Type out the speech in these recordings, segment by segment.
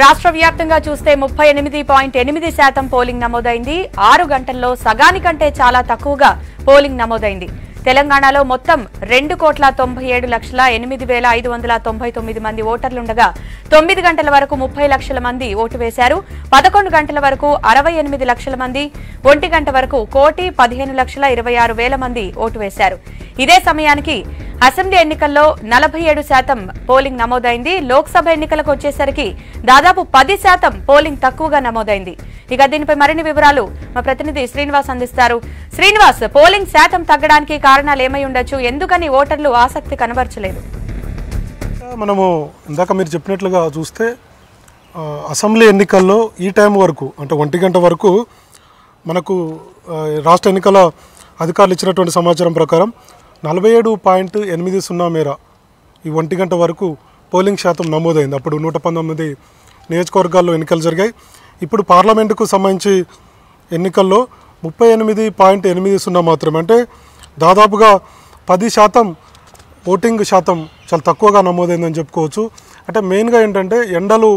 రాష్ట్ర వ్యాప్తంగా చూస్తే 38.8% పోలింగ్ నమోదైంది. 6 గంటల్లో సగానికంటే చాలా తక్కువగా పోలింగ్ నమోదైంది. తెలంగాణలో మొత్తం 2,97,08,599 మంది ఓటర్లుండగా 9 గంటల వరకు 30 లక్షల మంది ఓటు వేశారు. 11 గంటల వరకు 68 లక్షల మంది, 1 గంట వరకు 1,15,26,000 మంది ఓటు వేశారు. ఇదే సమయానికి అసెంబ్లీ ఎన్నికల్లో 47% పోలింగ్ నమోదైంది. లోక్సభ ఎన్నికలకు వచ్చేసరికి దాదాపు 10% పోలింగ్ తక్కువగా నమోదైంది. ఇక దీనిపై మరిన్ని వివరాలు మా ప్రతినిధి శ్రీనివాస్ అందిస్తారు. శ్రీనివాస్, పోలింగ్ శాతం తగ్గడానికి కారణాలు ఏమై ఉండొచ్చు? ఎందుకని ఓటర్లు ఆసక్తి కనబరచలేదు? మనము ఇందాక మీరు చెప్పినట్లుగా చూస్తే అసెంబ్లీ ఎన్నికల్లో ఈ టైం వరకు అంటే 1 గంట వరకు మనకు రాష్ట్ర ఎన్నికల అధికారులు ఇచ్చినటువంటి సమాచారం ప్రకారం 47.80 మేర ఈ 1 గంట వరకు పోలింగ్ శాతం నమోదైంది. అప్పుడు 119 నియోజకవర్గాల్లో ఎన్నికలు జరిగాయి. ఇప్పుడు పార్లమెంటుకు సంబంధించి ఎన్నికల్లో 38.80 మాత్రమే, అంటే దాదాపుగా 10% ఓటింగ్ శాతం చాలా తక్కువగా నమోదైందని చెప్పుకోవచ్చు. అంటే మెయిన్గా ఏంటంటే ఎండలు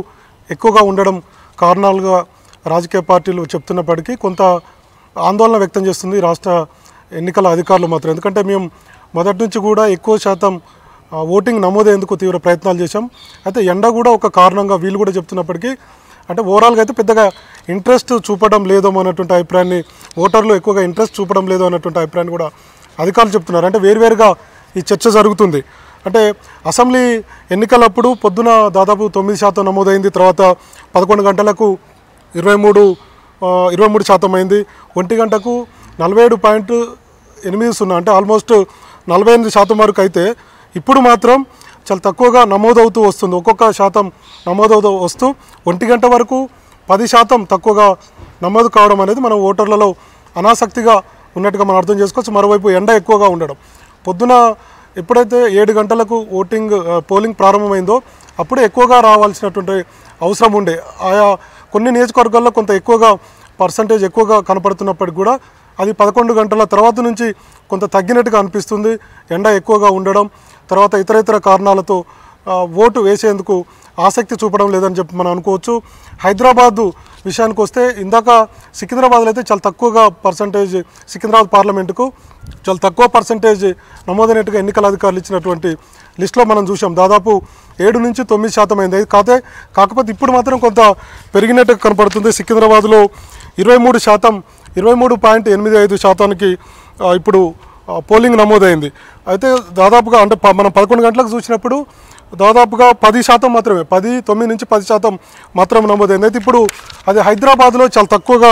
ఎక్కువగా ఉండడం కారణాలుగా రాజకీయ పార్టీలు చెప్తున్నప్పటికీ కొంత ఆందోళన వ్యక్తం చేస్తుంది రాష్ట్ర ఎన్నికల అధికారులు మాత్రం. ఎందుకంటే మేము మొదటి నుంచి కూడా ఎక్కువ శాతం ఓటింగ్ నమోదయ్యేందుకు తీవ్ర ప్రయత్నాలు చేశాం. అయితే ఎండ కూడా ఒక కారణంగా వీళ్ళు కూడా చెప్తున్నప్పటికీ అంటే ఓవరాల్గా అయితే పెద్దగా ఇంట్రెస్ట్ చూపడం లేదో అన్నటువంటి అభిప్రాయాన్ని, ఓటర్లు ఎక్కువగా ఇంట్రెస్ట్ చూపడం లేదో అన్నటువంటి అభిప్రాయాన్ని కూడా అధికారులు చెప్తున్నారు. అంటే వేరువేరుగా ఈ చర్చ జరుగుతుంది. అంటే అసెంబ్లీ ఎన్నికలప్పుడు పొద్దున దాదాపు 9% నమోదైంది. తర్వాత 11 గంటలకు 23% అయింది. 1 గంటకు 47.80 అంటే ఆల్మోస్ట్ 48% వరకు అయితే ఇప్పుడు మాత్రం చాలా తక్కువగా నమోదవుతూ వస్తుంది. ఒక్కొక్క శాతం నమోదవుతూ వస్తూ 1 గంట వరకు 10% తక్కువగా నమోదు కావడం అనేది మనం ఓటర్లలో అనాసక్తిగా ఉన్నట్టుగా మనం అర్థం చేసుకోవచ్చు. మరోవైపు ఎండ ఎక్కువగా ఉండడం, పొద్దున ఎప్పుడైతే 7 గంటలకు పోలింగ్ ప్రారంభమైందో అప్పుడు ఎక్కువగా రావాల్సినటువంటి అవసరం ఉండే. ఆయా కొన్ని నియోజకవర్గాల్లో కొంత పర్సంటేజ్ ఎక్కువగా కనపడుతున్నప్పటికీ కూడా అది 11 గంటల తర్వాత నుంచి కొంత తగ్గినట్టుగా అనిపిస్తుంది. ఎండ ఎక్కువగా ఉండడం, తర్వాత ఇతర కారణాలతో ఓటు వేసేందుకు ఆసక్తి చూపడం లేదని చెప్పి మనం అనుకోవచ్చు. హైదరాబాద్ విషయానికి వస్తే ఇందాక సికింద్రాబాద్లో అయితే చాలా తక్కువగా పర్సంటేజ్, సికింద్రాబాద్ పార్లమెంటుకు చాలా తక్కువ పర్సంటేజ్ నమోదైనట్టుగా ఎన్నికల అధికారులు ఇచ్చినటువంటి లిస్టులో మనం చూసాం. దాదాపు 7 నుంచి 9% అయింది. కాకపోతే ఇప్పుడు మాత్రం కొంత పెరిగినట్టుగా కనపడుతుంది. సికింద్రాబాద్లో 23.85% ఇప్పుడు పోలింగ్ నమోదైంది. అయితే దాదాపుగా అంటే మనం 11 గంటలకు చూసినప్పుడు దాదాపుగా 10% మాత్రమే, 9 నుంచి 10% మాత్రం నమోదైంది. అయితే ఇప్పుడు అది హైదరాబాద్లో చాలా తక్కువగా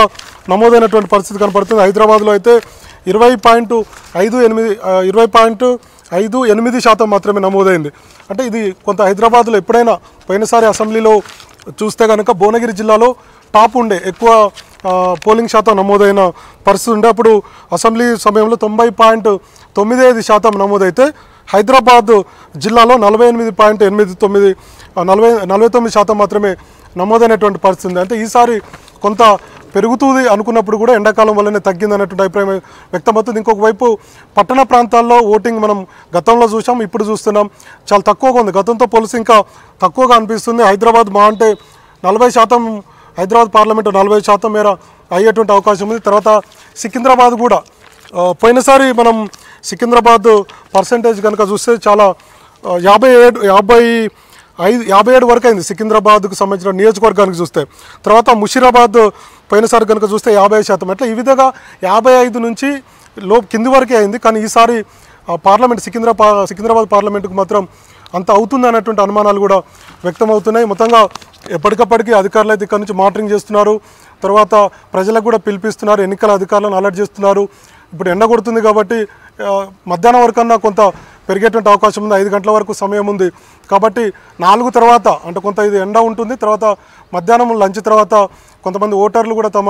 నమోదైనటువంటి పరిస్థితి కనపడుతుంది. హైదరాబాద్లో అయితే 20.58% మాత్రమే నమోదైంది. అంటే ఇది కొంత హైదరాబాద్లో ఎప్పుడైనా పోయినసారి అసెంబ్లీలో చూస్తే కనుక భువనగిరి జిల్లాలో టాప్ ఉండే, ఎక్కువ పోలింగ్ శాతం నమోదైన పరిస్థితి ఉండే. అప్పుడు అసెంబ్లీ సమయంలో 90.95% నమోదైతే హైదరాబాద్ జిల్లాలో 48.89 49% మాత్రమే నమోదైనటువంటి పరిస్థితి ఉంది. అంటే ఈసారి కొంత పెరుగుతుంది అనుకున్నప్పుడు కూడా ఎండాకాలం వల్లనే తగ్గింది అన్నటువంటి అభిప్రాయం వ్యక్తమవుతుంది. ఇంకొక వైపు పట్టణ ప్రాంతాల్లో ఓటింగ్ మనం గతంలో చూసాం, ఇప్పుడు చూస్తున్నాం చాలా తక్కువగా ఉంది. గతంతో పోలిసి ఇంకా తక్కువగా అనిపిస్తుంది. హైదరాబాద్ మా అంటే 40%, హైదరాబాద్ పార్లమెంటు 40% మేర అయ్యేటువంటి అవకాశం ఉంది. తర్వాత సికింద్రాబాద్ కూడా పోయినసారి మనం సికింద్రాబాద్ పర్సంటేజ్ కనుక చూస్తే చాలా 57 వరకు అయింది సికింద్రాబాద్కు సంబంధించిన నియోజకవర్గానికి చూస్తే. తర్వాత ముషీరాబాద్ పోయినసారి కనుక చూస్తే 50%. అట్లా ఈ విధంగా 55 నుంచి కింది వరకే అయింది. కానీ ఈసారి పార్లమెంట్ సికింద్రాబాద్ పార్లమెంటుకు మాత్రం అంత అవుతుంది అన్నటువంటి అనుమానాలు కూడా వ్యక్తమవుతున్నాయి. మొత్తంగా ఎప్పటికప్పటికీ అధికారులు అయితే ఇక్కడ నుంచి మానిటరింగ్ చేస్తున్నారు. తర్వాత ప్రజలకు కూడా పిలిపిస్తున్నారు, ఎన్నికల అధికారులను అలర్ట్ చేస్తున్నారు. ఇప్పుడు ఎండ కొడుతుంది కాబట్టి మధ్యాహ్నం వరకన్నా కొంత పెరిగేటువంటి అవకాశం ఉంది. 5 గంటల వరకు సమయం ఉంది కాబట్టి 4 తర్వాత అంటే కొంత ఇది ఎండ ఉంటుంది. తర్వాత మధ్యాహ్నం లంచ్ తర్వాత కొంతమంది ఓటర్లు కూడా తమ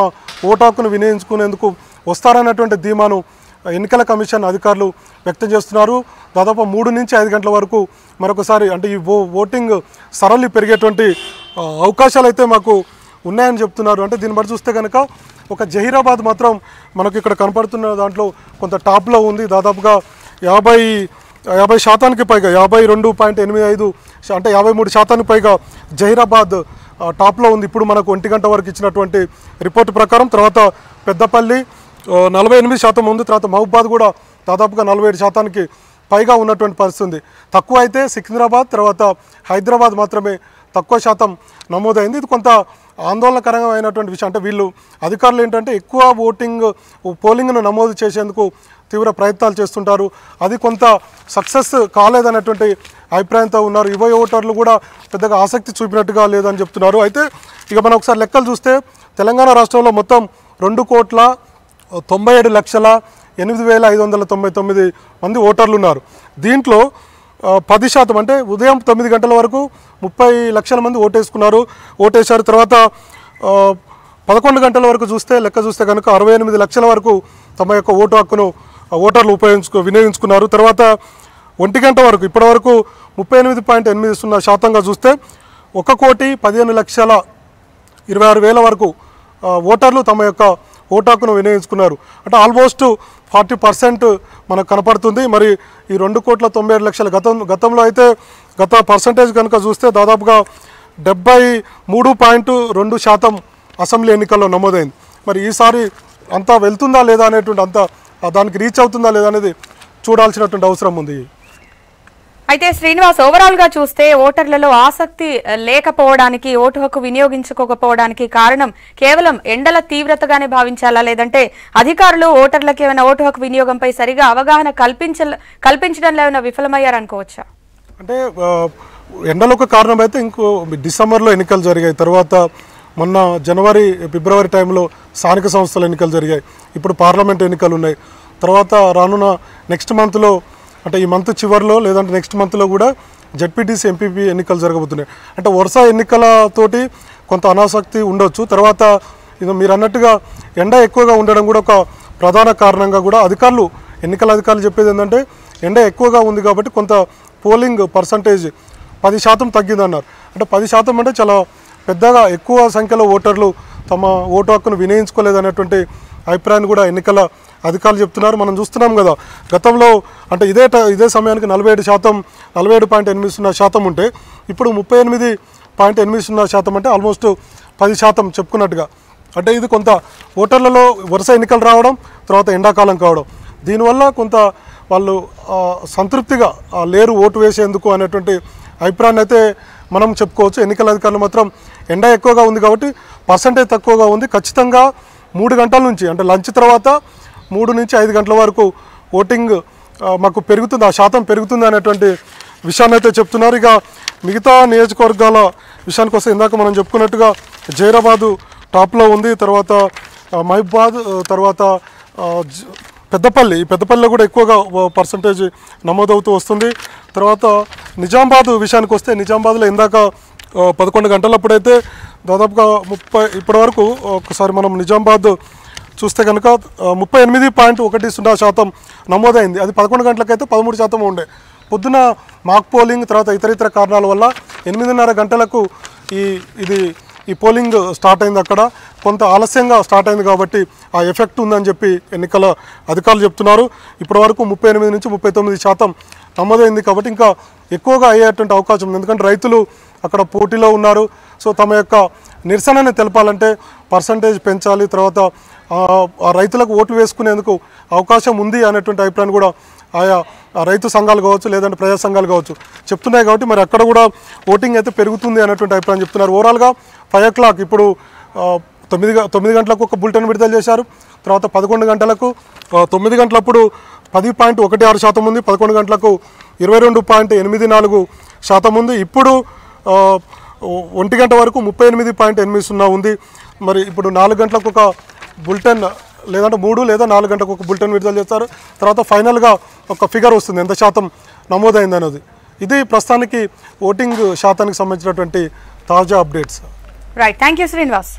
ఓటు హక్కును వినియోగించుకునేందుకు వస్తారన్నటువంటి ధీమాను ఎన్నికల కమిషన్ అధికారులు వ్యక్తం చేస్తున్నారు. దాదాపు 3 నుంచి 5 గంటల వరకు మరొకసారి అంటే ఈ ఓటింగ్ సరళి పెరిగేటువంటి అవకాశాలు అయితే మాకు ఉన్నాయని చెప్తున్నారు. అంటే దీన్ని బట్టి చూస్తే కనుక ఒక జహీరాబాద్ మాత్రం మనకు ఇక్కడ కనపడుతున్న దాంట్లో కొంత టాప్లో ఉంది. దాదాపుగా 50% పైగా 52.85 అంటే 53% పైగా జహీరాబాద్ టాప్లో ఉంది ఇప్పుడు మనకు 1 గంట వరకు ఇచ్చినటువంటి రిపోర్టు ప్రకారం. తర్వాత పెద్దపల్లి 48% ఉంది. తర్వాత మహబూబాద్ కూడా దాదాపుగా 47% పైగా ఉన్నటువంటి పరిస్థితి ఉంది. తక్కువ అయితే సికింద్రాబాద్, తర్వాత హైదరాబాద్ మాత్రమే తక్కువ శాతం నమోదైంది. ఇది కొంత ఆందోళనకరమైనటువంటి విషయం. అంటే వీళ్ళు అధికారులు ఏంటంటే ఎక్కువ పోలింగ్ను నమోదు చేసేందుకు తీవ్ర ప్రయత్నాలు చేస్తుంటారు. అది కొంత సక్సెస్ కాలేదనేటువంటి అభిప్రాయంతో ఉన్నారు. యువ ఓటర్లు కూడా పెద్దగా ఆసక్తి చూపినట్టుగా లేదని చెప్తున్నారు. అయితే ఇక మనం ఒకసారి లెక్కలు చూస్తే తెలంగాణ రాష్ట్రంలో మొత్తం 2,97,8,599 మంది ఓటర్లు ఉన్నారు. దీంట్లో 10% అంటే ఉదయం 9 గంటల వరకు 30 లక్షల మంది ఓటేశారు. తర్వాత 11 గంటల వరకు లెక్క చూస్తే కనుక 68 లక్షల వరకు తమ యొక్క ఓటు హక్కును ఓటర్లు వినియోగించుకున్నారు. తర్వాత 1 గంట వరకు ఇప్పటివరకు 38.80% చూస్తే 1,15,26,26,000 వరకు ఓటర్లు తమ యొక్క ఓటు హక్కును వినియోగించుకున్నారు. అంటే ఆల్మోస్ట్ 40% మనకు కనపడుతుంది. మరి ఈ 2,97,00,000 గతంలో అయితే గత పర్సంటేజ్ కనుక చూస్తే దాదాపుగా 73.2% అసెంబ్లీ ఎన్నికల్లో నమోదైంది. మరి ఈసారి అంతా వెళ్తుందా లేదా అనేటువంటి దానికి రీచ్ అవుతుందా లేదా అనేది చూడాల్సినటువంటి అవసరం ఉంది. అయితే శ్రీనివాస్, ఓవరాల్ గా చూస్తే ఓటర్లలో ఆసక్తి లేకపోవడానికి, ఓటు హక్కు వినియోగించుకోకపోవడానికి కారణం కేవలం ఎండల తీవ్రతగానే భావించాలా, లేదంటే అధికారులు ఓటర్లకు ఏమైనా ఓటు హక్కు వినియోగంపై సరిగా అవగాహన కల్పించడంలో ఏమైనా విఫలమయ్యారనుకోవచ్చా? అంటే ఎండలు ఒక కారణం అయితే ఇంకో డిసెంబర్లో ఎన్నికలు జరిగాయి. తర్వాత మొన్న జనవరి ఫిబ్రవరి టైంలో స్థానిక సంస్థల ఎన్నికలు జరిగాయి. ఇప్పుడు పార్లమెంట్ ఎన్నికలు ఉన్నాయి. తర్వాత రానున్న నెక్స్ట్ మంత్లో, అంటే ఈ మంత్ చివరిలో లేదంటే నెక్స్ట్ మంత్లో కూడా జెడ్పీటీసీ ఎంపీపీ ఎన్నికలు జరగబోతున్నాయి. అంటే వరుస ఎన్నికలతోటి కొంత అనాసక్తి ఉండొచ్చు. తర్వాత ఇది మీరు అన్నట్టుగా ఎండ ఎక్కువగా ఉండడం కూడా ఒక ప్రధాన కారణంగా కూడా ఎన్నికల అధికారులు చెప్పేది ఏంటంటే ఎండ ఎక్కువగా ఉంది కాబట్టి కొంత పోలింగ్ పర్సంటేజ్ 10% తగ్గిందన్నారు. అంటే 10% అంటే చాలా పెద్దగా ఎక్కువ సంఖ్యలో ఓటర్లు తమ ఓటు హక్కును వినియోగించుకోలేదనేటువంటి అభిప్రాయాన్ని కూడా ఎన్నికల అధికారులు చెప్తున్నారు. మనం చూస్తున్నాం కదా, గతంలో అంటే ఇదే సమయానికి 47.80% ఉంటే ఇప్పుడు 38.80% అంటే ఆల్మోస్ట్ 10% చెప్పుకున్నట్టుగా. అంటే ఇది కొంత ఓటర్లలో వరుస ఎన్నికలు రావడం, తర్వాత ఎండాకాలం కావడం, దీనివల్ల కొంత వాళ్ళు సంతృప్తిగా లేరు ఓటు వేసేందుకు అనేటువంటి అభిప్రాయాన్ని అయితే మనం చెప్పుకోవచ్చు. ఎన్నికల అధికారులు మాత్రం ఎండ ఎక్కువగా ఉంది కాబట్టి పర్సంటేజ్ తక్కువగా ఉంది, ఖచ్చితంగా 3 గంటల నుంచి అంటే లంచ్ తర్వాత 3 నుంచి 5 గంటల వరకు ఓటింగ్ మాకు పెరుగుతుంది, ఆ శాతం పెరుగుతుంది అనేటువంటి విషయాన్ని అయితే చెప్తున్నారు. ఇక మిగతా నియోజకవర్గాల విషయానికి వస్తే ఇందాక మనం చెప్పుకున్నట్టుగా జహీరాబాదు టాప్లో ఉంది. తర్వాత మహబూబాద్, తర్వాత పెద్దపల్లిలో కూడా ఎక్కువగా పర్సంటేజ్ నమోదవుతూ వస్తుంది. తర్వాత నిజామాబాద్ విషయానికి వస్తే నిజామాబాద్లో ఇందాక 11 గంటలప్పుడైతే దాదాపుగా 30 ఇప్పటివరకు ఒకసారి మనం నిజామాబాద్ చూస్తే కనుక 38.10% నమోదైంది. అది 11 గంటలకైతే 13% ఉండే. పొద్దున మాక్ పోలింగ్, తర్వాత ఇతర కారణాల వల్ల 8:30 గంటలకు ఈ పోలింగ్ స్టార్ట్ అయింది. అక్కడ కొంత ఆలస్యంగా స్టార్ట్ అయింది కాబట్టి ఆ ఎఫెక్ట్ ఉందని చెప్పి ఎన్నికల అధికారులు చెప్తున్నారు. ఇప్పటివరకు 38 నుంచి 39% నమోదైంది కాబట్టి ఇంకా ఎక్కువగా అయ్యేటువంటి అవకాశం ఉంది. ఎందుకంటే రైతులు అక్కడ పోటీలో ఉన్నారు. సో తమ యొక్క నిరసనని తెలపాలంటే పర్సంటేజ్ పెంచాలి, తర్వాత ఆ రైతులకు ఓట్లు వేసుకునేందుకు అవకాశం ఉంది అనేటువంటి అభిప్రాయం కూడా ఆయా రైతు సంఘాలు కావచ్చు, లేదంటే ప్రజా సంఘాలు కావచ్చు చెప్తున్నాయి. కాబట్టి మరి అక్కడ కూడా ఓటింగ్ అయితే పెరుగుతుంది అనేటువంటి అభిప్రాయం చెప్తున్నారు. ఓవరాల్గా 5 o'clock ఇప్పుడు 9 గంటలకు ఒక బులెటిన్ విడుదల చేశారు. తర్వాత 11 గంటలకు 9 గంటలప్పుడు 10.16% ఉంది, 11 గంటలకు 22.84% ఉంది. ఇప్పుడు 1 గంట వరకు 38.80 ఉంది. మరి ఇప్పుడు 4 గంటలకు ఒక బులెటిన్, లేదంటే 3 లేదా 4 గంటలకు ఒక బులెటిన్ విడుదల చేస్తారు. తర్వాత ఫైనల్గా ఒక ఫిగర్ వస్తుంది ఎంత శాతం నమోదైంది అనేది. ఇది ప్రస్తుతానికి ఓటింగ్ శాతానికి సంబంధించినటువంటి తాజా updates. Right, thank you Srinivas.